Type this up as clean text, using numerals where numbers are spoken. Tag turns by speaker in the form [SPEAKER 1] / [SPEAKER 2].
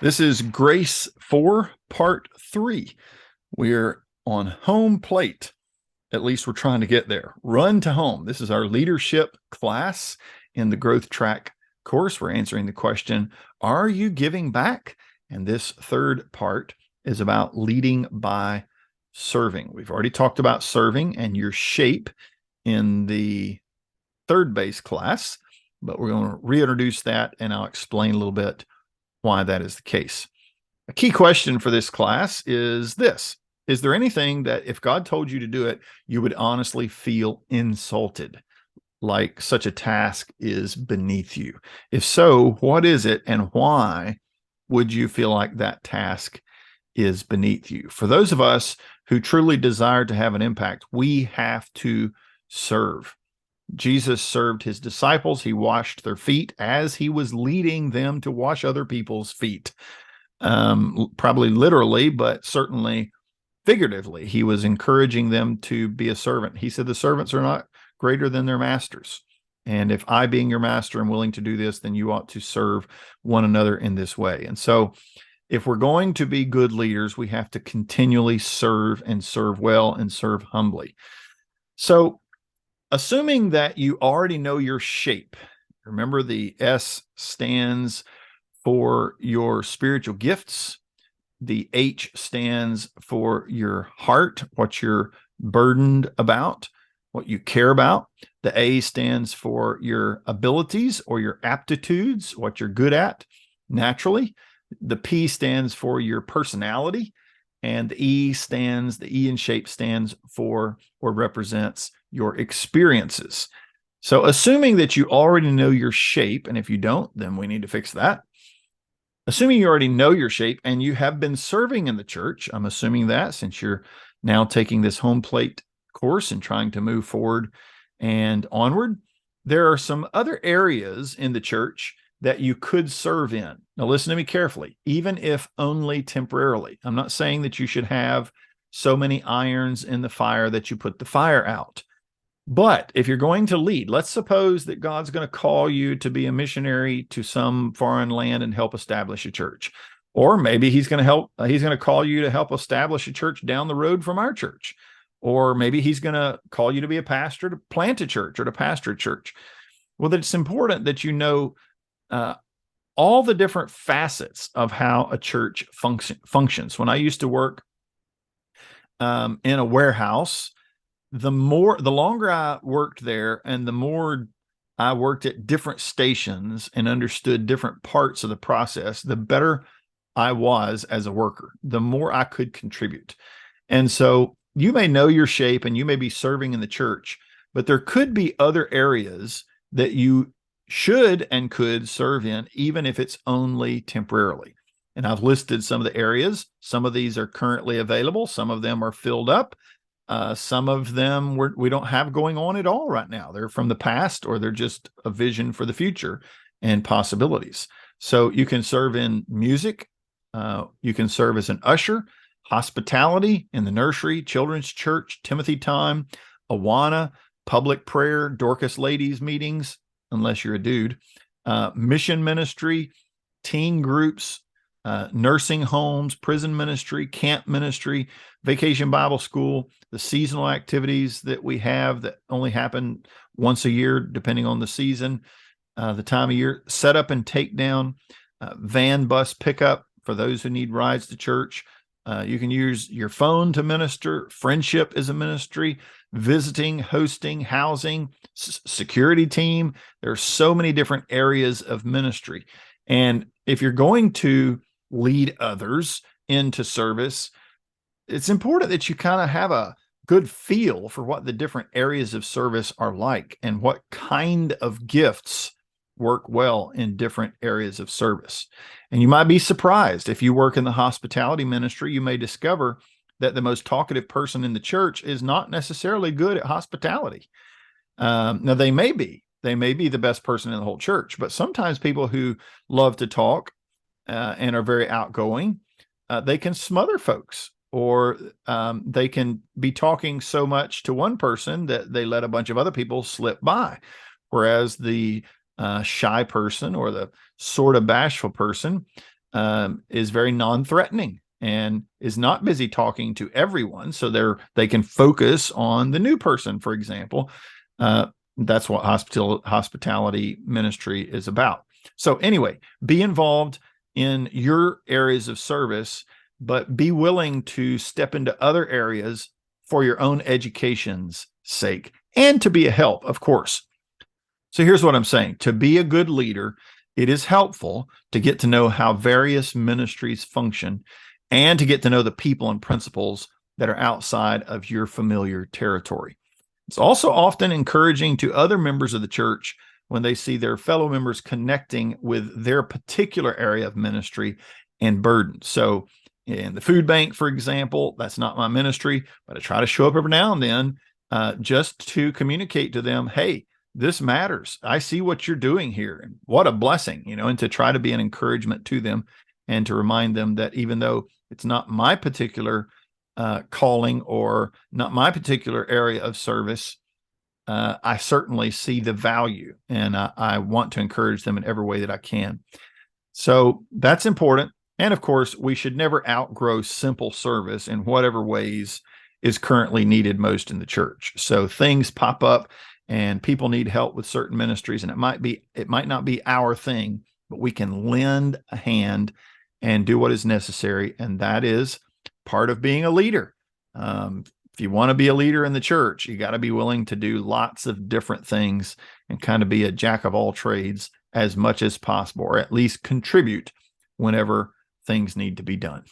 [SPEAKER 1] This is Grace 4, Part 3. We're on home plate. At least we're trying to get there. Run to home. This is our leadership class in the growth track course. We're answering the question, are you giving back? And this third part is about leading by serving. We've already talked about serving and your shape in the third base class, but we're going to reintroduce that and I'll explain a little bit why that is the case. A key question for this class is this: is there anything that if God told you to do it, you would honestly feel insulted, like such a task is beneath you? If so, what is it and why would you feel like that task is beneath you? For those of us who truly desire to have an impact, we have to serve. Jesus served his disciples. He washed their feet as he was leading them to wash other people's feet. Probably literally, but certainly figuratively. He was encouraging them to be a servant. He said, the servants are not greater than their masters. And if I, being your master, am willing to do this, then you ought to serve one another in this way. And so if we're going to be good leaders, we have to continually serve and serve well and serve humbly. So assuming that you already know your shape, remember the S stands for your spiritual gifts. The H stands for your heart, what you're burdened about, what you care about. The A stands for your abilities or your aptitudes, what you're good at naturally. The P stands for your personality. And the E in shape stands for or represents your experiences. So assuming that you already know your shape, and if you don't, then we need to fix that. Assuming you already know your shape and you have been serving in the church, I'm assuming that since you're now taking this home plate course and trying to move forward and onward, there are some other areas in the church that you could serve in. Now, listen to me carefully, even if only temporarily. I'm not saying that you should have so many irons in the fire that you put the fire out. But if you're going to lead, let's suppose that God's going to call you to be a missionary to some foreign land and help establish a church. Or maybe he's going to call you to help establish a church down the road from our church. Or maybe he's going to call you to be a pastor to plant a church or to pastor a church. Well, it's important that you know all the different facets of how a church functions. When I used to work in a warehouse, the longer I worked there and the more I worked at different stations and understood different parts of the process, the better I was as a worker, the more I could contribute. And so you may know your shape and you may be serving in the church, but there could be other areas that you should and could serve in, even if it's only temporarily. And I've listed some of the areas. Some of these are currently available. Some of them are filled up. Some of them we don't have going on at all right now. They're from the past, or they're just a vision for the future and possibilities. So you can serve in music. You can serve as an usher, hospitality in the nursery, children's church, Timothy time, AWANA, public prayer, Dorcas Ladies meetings, unless you're a dude, mission ministry, teen groups, nursing homes, prison ministry, camp ministry, vacation Bible school, the seasonal activities that we have that only happen once a year, depending on the season, the time of year, set up and take down, van bus pickup for those who need rides to church. You can use your phone to minister. Friendship is a ministry. Visiting, hosting, housing, security team. There are so many different areas of ministry. And if you're going to lead others into service, it's important that you kind of have a good feel for what the different areas of service are like and what kind of gifts work well in different areas of service. And you might be surprised if you work in the hospitality ministry, you may discover that the most talkative person in the church is not necessarily good at hospitality. Now they may be the best person in the whole church, but sometimes people who love to talk and are very outgoing, they can smother folks, or they can be talking so much to one person that they let a bunch of other people slip by. Whereas the shy person or the sort of bashful person is very non-threatening and is not busy talking to everyone, so they can focus on the new person, for example. That's what hospitality ministry is about. So anyway, be involved in your areas of service, but be willing to step into other areas for your own education's sake and to be a help, of course. So here's what I'm saying. To be a good leader, it is helpful to get to know how various ministries function and to get to know the people and principles that are outside of your familiar territory. It's also often encouraging to other members of the church when they see their fellow members connecting with their particular area of ministry and burden. So in the food bank, for example, that's not my ministry, but I try to show up every now and then just to communicate to them, hey, this matters. I see what you're doing here. And what a blessing, and to try to be an encouragement to them and to remind them that even though it's not my particular calling or not my particular area of service, I certainly see the value, and I want to encourage them in every way that I can. So that's important. And of course, we should never outgrow simple service in whatever ways is currently needed most in the church. So things pop up and people need help with certain ministries, and it might not be our thing, but we can lend a hand and do what is necessary. And that is part of being a leader. If you want to be a leader in the church, you got to be willing to do lots of different things and kind of be a jack of all trades as much as possible, or at least contribute whenever things need to be done.